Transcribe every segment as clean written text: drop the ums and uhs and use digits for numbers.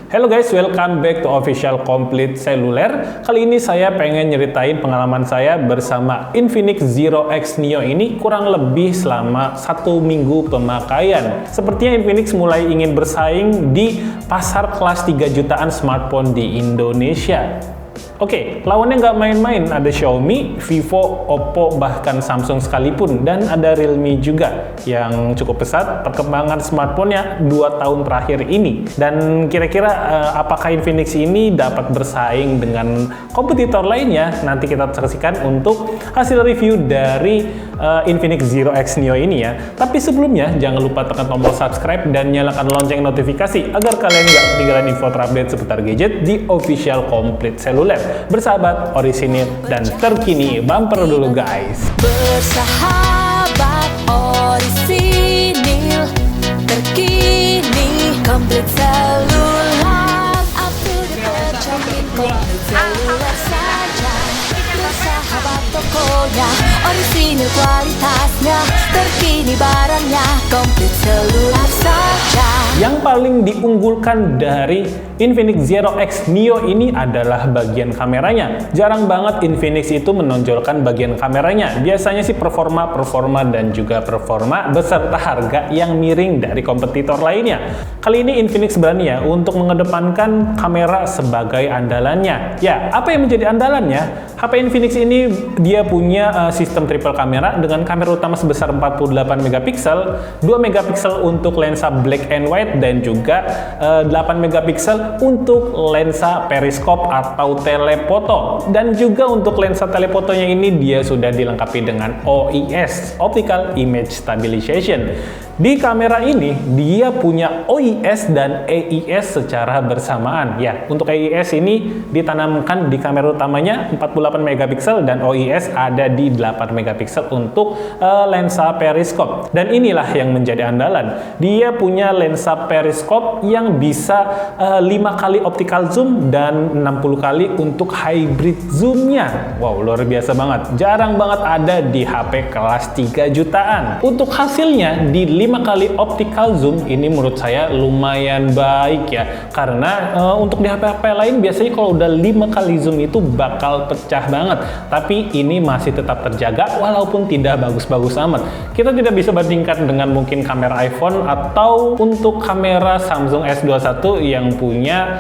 Hello guys, welcome back to Official Complete Cellular. Kali ini saya pengen nyeritain pengalaman saya bersama Infinix Zero X Neo ini kurang lebih selama 1 minggu pemakaian. Sepertinya Infinix mulai ingin bersaing di pasar kelas 3 jutaan smartphone di Indonesia. Oke, lawannya nggak main-main, ada Xiaomi, Vivo, Oppo, bahkan Samsung sekalipun, dan ada Realme juga yang cukup pesat perkembangan smartphone-nya 2 tahun terakhir ini. Dan kira-kira apakah Infinix ini dapat bersaing dengan kompetitor lainnya? Nanti kita saksikan untuk hasil review dari Infinix Zero X Neo ini ya. Tapi sebelumnya, jangan lupa tekan tombol subscribe dan nyalakan lonceng notifikasi agar kalian nggak ketinggalan info terupdate seputar gadget di Official Complete Cellular. Bersahabat, orisinil, dan terkini. Bumper dulu guys. Bersahabat, orisinil, terkini, Complete Cellular, up to the tercanggih, Complete Cellular saja. Bersahabat tokonya, orisinil kualitasnya, terkini barangnya, Complete Cellular saja. Yang paling diunggulkan dari Infinix Zero X Neo ini adalah bagian kameranya. Jarang banget Infinix itu menonjolkan bagian kameranya. Biasanya sih performa dan juga performa beserta harga yang miring dari kompetitor lainnya. Kali ini Infinix berani ya untuk mengedepankan kamera sebagai andalannya. Ya, apa yang menjadi andalannya? HP Infinix ini dia punya sistem triple kamera dengan kamera utama sebesar 48 megapiksel, 2 megapiksel untuk lensa black and white, dan juga 8 megapiksel untuk lensa periskop atau telefoto. Dan juga untuk lensa telefotonya ini dia sudah dilengkapi dengan OIS, Optical Image Stabilization. Di kamera ini dia punya OIS dan AIS secara bersamaan. Ya, untuk AIS ini ditanamkan di kamera utamanya 48 megapiksel dan OIS ada di 8 megapiksel untuk lensa periskop. Dan inilah yang menjadi andalan. Dia punya lensa periskop yang bisa 5 kali optical zoom dan 60 kali untuk hybrid zoomnya. Wow, luar biasa banget. Jarang banget ada di HP kelas 3 jutaan. Untuk hasilnya di 5 kali optical zoom ini menurut saya lumayan baik ya. Karena untuk di HP-HP lain biasanya kalau udah 5 kali zoom itu bakal pecah banget. Tapi ini masih tetap terjaga walaupun tidak bagus-bagus amat. Kita tidak bisa bandingkan dengan mungkin kamera iPhone atau untuk kamera Samsung S21 yang punya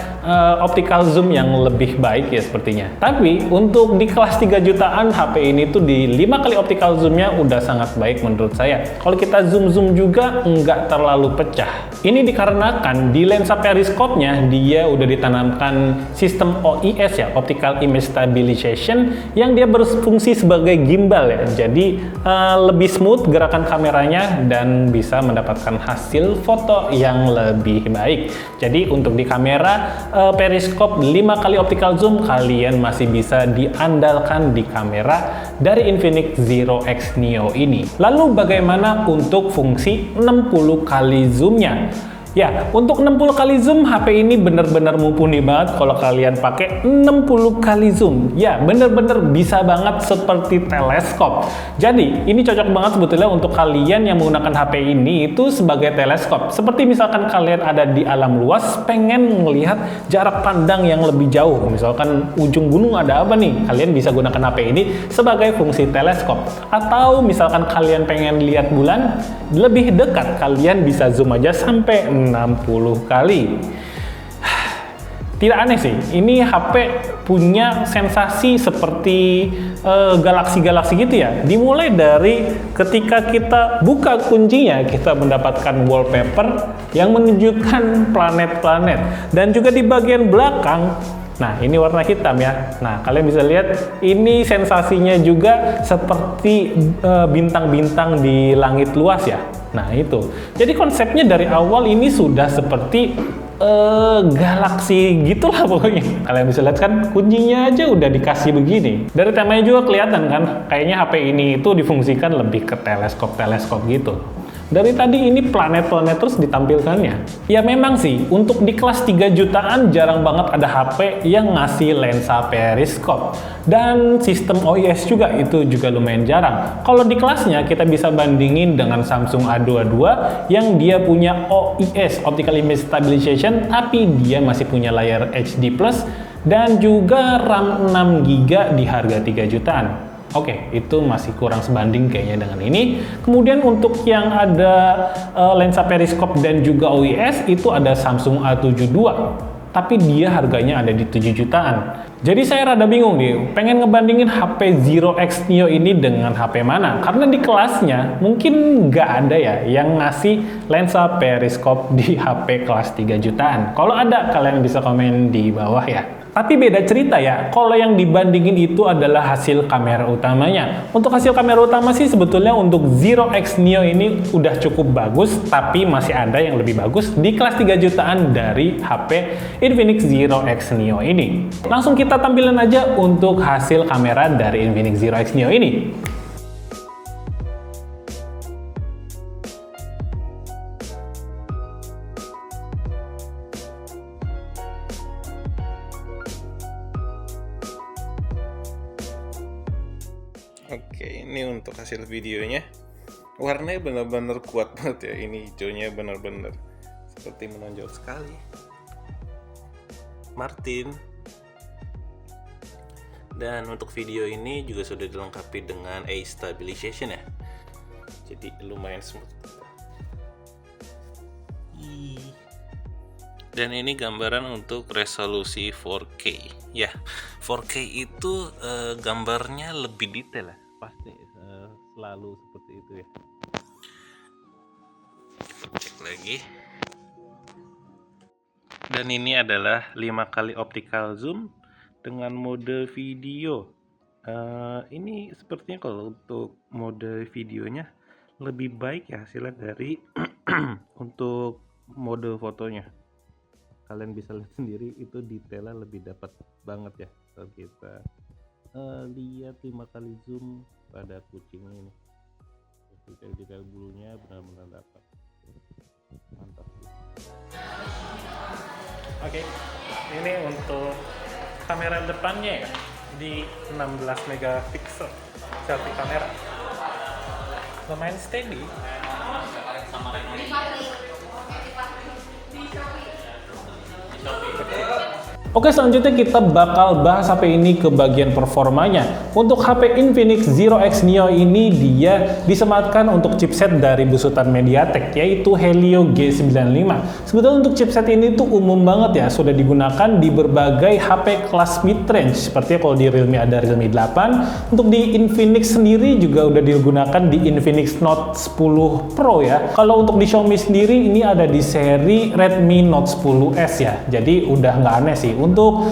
optical zoom yang lebih baik ya sepertinya. Tapi untuk di kelas 3 jutaan HP ini tuh di 5 kali optical zoomnya udah sangat baik menurut saya. Kalau kita zoom juga nggak terlalu pecah. Ini dikarenakan di lensa periskopnya dia udah ditanamkan sistem OIS ya, Optical Image Stabilization, yang dia berfungsi sebagai gimbal ya. Jadi lebih smooth gerakan kameranya dan bisa mendapatkan hasil foto yang lebih baik. Jadi untuk di kamera periskop 5 kali optical zoom kalian masih bisa diandalkan di kamera dari Infinix Zero X Neo ini. Lalu bagaimana untuk fungsi 60 kali zoomnya? Ya, untuk 60 kali zoom HP ini bener-bener mumpuni banget kalau kalian pakai 60 kali zoom. Ya, bener-bener bisa banget seperti teleskop. Jadi, ini cocok banget sebetulnya untuk kalian yang menggunakan HP ini itu sebagai teleskop. Seperti misalkan kalian ada di alam luas, pengen melihat jarak pandang yang lebih jauh. Misalkan ujung gunung ada apa nih? Kalian bisa gunakan HP ini sebagai fungsi teleskop. Atau misalkan kalian pengen lihat bulan lebih dekat, kalian bisa zoom aja sampai 60 kali. Tidak aneh sih, ini HP punya sensasi seperti galaksi-galaksi gitu ya. Dimulai dari ketika kita buka kuncinya, kita mendapatkan wallpaper yang menunjukkan planet-planet. Dan juga di bagian belakang, nah ini warna hitam ya. Nah kalian bisa lihat ini sensasinya juga seperti bintang-bintang di langit luas ya. Nah itu, jadi konsepnya dari awal ini sudah seperti galaksi gitulah pokoknya. Kalian bisa lihat kan kuncinya aja udah dikasih begini. Dari temanya juga kelihatan kan, kayaknya HP ini itu difungsikan lebih ke teleskop gitu. Dari tadi ini planet-planet terus ditampilkannya. Ya memang sih, untuk di kelas 3 jutaan jarang banget ada HP yang ngasih lensa periskop. Dan sistem OIS juga itu juga lumayan jarang. Kalau di kelasnya kita bisa bandingin dengan Samsung A22 yang dia punya OIS, Optical Image Stabilization, tapi dia masih punya layar HD+, dan juga RAM 6GB di harga 3 jutaan. Oke, itu masih kurang sebanding kayaknya dengan ini. Kemudian untuk yang ada lensa periskop dan juga OIS itu ada Samsung A72. Tapi dia harganya ada di 7 jutaan. Jadi saya rada bingung nih, pengen ngebandingin HP Zero X Neo ini dengan HP mana? Karena di kelasnya mungkin nggak ada ya yang ngasih lensa periskop di HP kelas 3 jutaan. Kalau ada, kalian bisa komen di bawah ya. Tapi beda cerita ya, kalau yang dibandingin itu adalah hasil kamera utamanya. Untuk hasil kamera utama sih sebetulnya untuk Zero X Neo ini udah cukup bagus, tapi masih ada yang lebih bagus di kelas 3 jutaan dari HP Infinix Zero X Neo ini. Langsung kita tampilin aja untuk hasil kamera dari Infinix Zero X Neo ini. Oke, ini untuk hasil videonya. Warnanya benar-benar kuat banget ya. Ini hijaunya benar-benar seperti menonjol sekali. Martin. Dan untuk video ini juga sudah dilengkapi dengan eye stabilization ya. Jadi lumayan smooth. Dan ini gambaran untuk resolusi 4K. Ya, 4K itu gambarnya lebih detail ya. Pasti selalu seperti itu ya. Kita cek lagi. Dan ini adalah 5 kali optical zoom dengan mode video. Ini sepertinya kalau untuk mode videonya lebih baik ya hasilnya dari untuk mode fotonya. Kalian bisa lihat sendiri itu detailnya lebih dapat banget ya kalau kita lihat 5 kali zoom pada kucing ini. Detail-detail bulunya benar-benar dapat. Mantap. Oke, ini untuk kamera depannya ya di 16 megapiksel selfie kamera. Lumayan steady. Oke, selanjutnya kita bakal bahas HP ini ke bagian performanya. Untuk HP Infinix Zero X Neo ini dia disematkan untuk chipset dari besutan MediaTek yaitu Helio G95. Sebetulnya untuk chipset ini tuh umum banget ya, sudah digunakan di berbagai HP kelas mid-range. Seperti kalau di Realme ada Realme 8, untuk di Infinix sendiri juga udah digunakan di Infinix Note 10 Pro ya. Kalau untuk di Xiaomi sendiri ini ada di seri Redmi Note 10S ya. Jadi udah nggak aneh sih untuk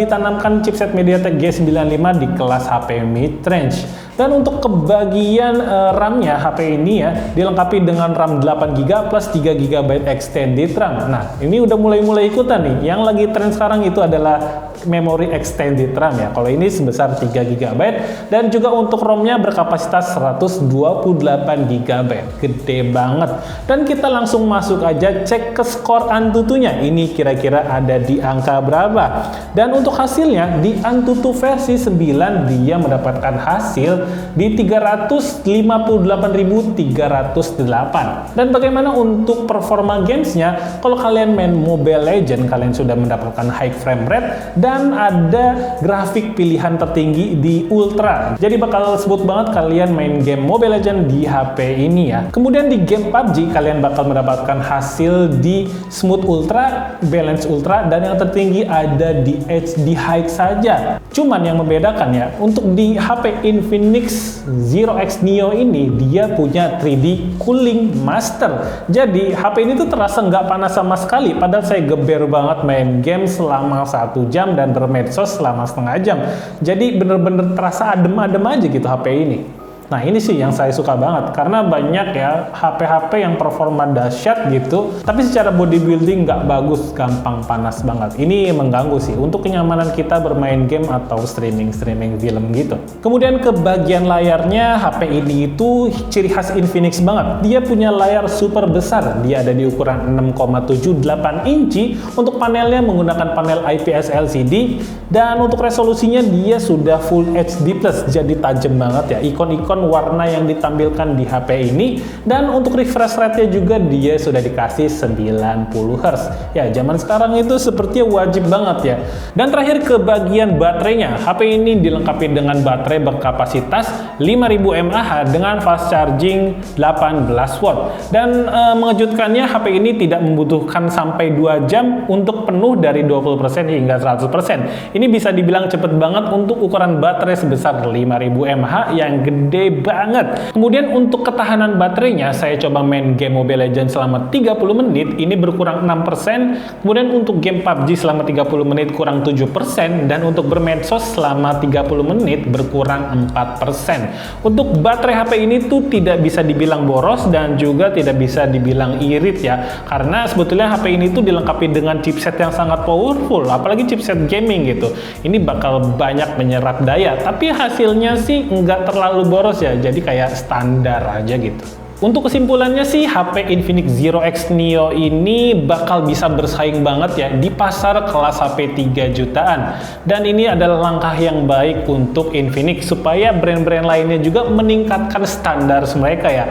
ditanamkan chipset MediaTek G95 di kelas HP mid-range. Dan untuk kebagian RAM-nya HP ini ya dilengkapi dengan RAM 8GB plus 3GB extended RAM. Nah, ini udah mulai ikutan nih. Yang lagi tren sekarang itu adalah memori extended RAM ya. Kalau ini sebesar 3GB dan juga untuk ROM-nya berkapasitas 128GB. Gede banget. Dan kita langsung masuk aja cek ke skor Antutunya. Ini kira-kira ada di angka berapa? Dan untuk hasilnya di Antutu versi 9 dia mendapatkan hasil di 358.308. Dan bagaimana untuk performa gamesnya? Kalau kalian main Mobile Legends, kalian sudah mendapatkan high frame rate dan ada grafik pilihan tertinggi di Ultra. Jadi bakal sebut banget kalian main game Mobile Legends di HP ini ya. Kemudian di game PUBG kalian bakal mendapatkan hasil di Smooth Ultra, Balance Ultra, dan yang tertinggi ada di HD High saja. Cuman yang membedakan ya, untuk di HP Infinix Zero X Neo ini dia punya 3D Cooling Master. Jadi HP ini tuh terasa nggak panas sama sekali. Padahal saya geber banget main game selama 1 jam dan bermedsos selama setengah jam. Jadi bener-bener terasa adem-adem aja gitu HP ini. Nah ini sih yang saya suka banget, karena banyak ya HP-HP yang performa dahsyat gitu, tapi secara bodybuilding nggak bagus, gampang panas banget. Ini mengganggu sih untuk kenyamanan kita bermain game atau streaming film gitu. Kemudian ke bagian layarnya, HP ini itu ciri khas Infinix banget. Dia punya layar super besar, dia ada di ukuran 6,78 inci, untuk panelnya menggunakan panel IPS LCD, dan untuk resolusinya dia sudah Full HD+, jadi tajam banget ya ikon-ikon warna yang ditampilkan di HP ini. Dan untuk refresh rate-nya juga dia sudah dikasih 90 Hz. Ya, zaman sekarang itu sepertinya wajib banget ya. Dan terakhir ke bagian baterainya, HP ini dilengkapi dengan baterai berkapasitas 5000 mAh dengan fast charging 18 watt. Dan mengejutkannya, HP ini tidak membutuhkan sampai 2 jam untuk penuh dari 20% hingga 100%. Ini bisa dibilang cepet banget untuk ukuran baterai sebesar 5000 mAh yang gede banget. Kemudian untuk ketahanan baterainya, saya coba main game Mobile Legends selama 30 menit, ini berkurang 6%. Kemudian untuk game PUBG selama 30 menit kurang 7%, dan untuk bermedsos selama 30 menit berkurang 4%. Untuk baterai HP ini tuh tidak bisa dibilang boros dan juga tidak bisa dibilang irit ya, karena sebetulnya HP ini tuh dilengkapi dengan chipset yang sangat powerful, apalagi chipset gaming gitu. Ini bakal banyak menyerap daya, tapi hasilnya sih nggak terlalu boros ya, jadi kayak standar aja gitu. Untuk kesimpulannya sih, HP Infinix Zero X Neo ini bakal bisa bersaing banget ya di pasar kelas HP 3 jutaan. Dan ini adalah langkah yang baik untuk Infinix supaya brand-brand lainnya juga meningkatkan standar mereka ya.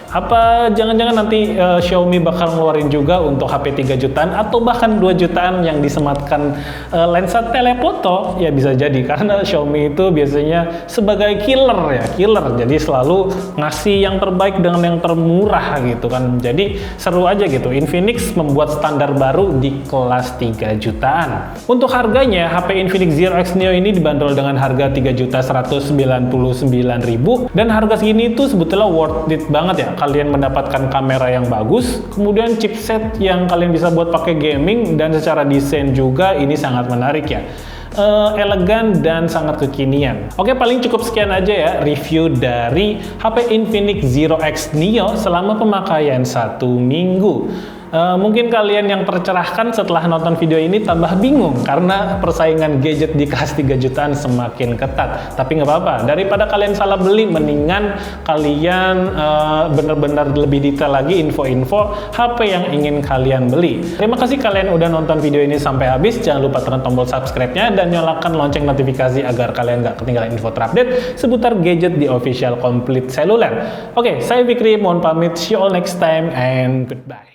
Apa jangan-jangan nanti Xiaomi bakal ngeluarin juga untuk HP 3 jutaan atau bahkan 2 jutaan yang disematkan lensa telefoto? Ya bisa jadi, karena Xiaomi itu biasanya sebagai killer, jadi selalu ngasih yang terbaik dengan yang termurah gitu kan. Jadi seru aja gitu, Infinix membuat standar baru di kelas 3 jutaan. Untuk harganya, HP Infinix Zero X Neo ini dibanderol dengan harga 3.199.000, dan harga segini itu sebetulnya worth it banget ya. Kalian mendapatkan kamera yang bagus, kemudian chipset yang kalian bisa buat pakai gaming, dan secara desain juga ini sangat menarik ya. Elegan dan sangat kekinian. Oke, paling cukup sekian aja ya review dari HP Infinix Zero X Neo selama pemakaian 1 minggu. Mungkin kalian yang tercerahkan setelah nonton video ini tambah bingung karena persaingan gadget di kelas 3 jutaan semakin ketat. Tapi nggak apa-apa, daripada kalian salah beli, mendingan kalian benar-benar lebih detail lagi info-info HP yang ingin kalian beli. Terima kasih kalian udah nonton video ini sampai habis. Jangan lupa tekan tombol subscribe-nya dan nyalakan lonceng notifikasi agar kalian nggak ketinggalan info terupdate seputar gadget di official Komplit Seluler. Oke, saya Fikri, mohon pamit. See you all next time and goodbye.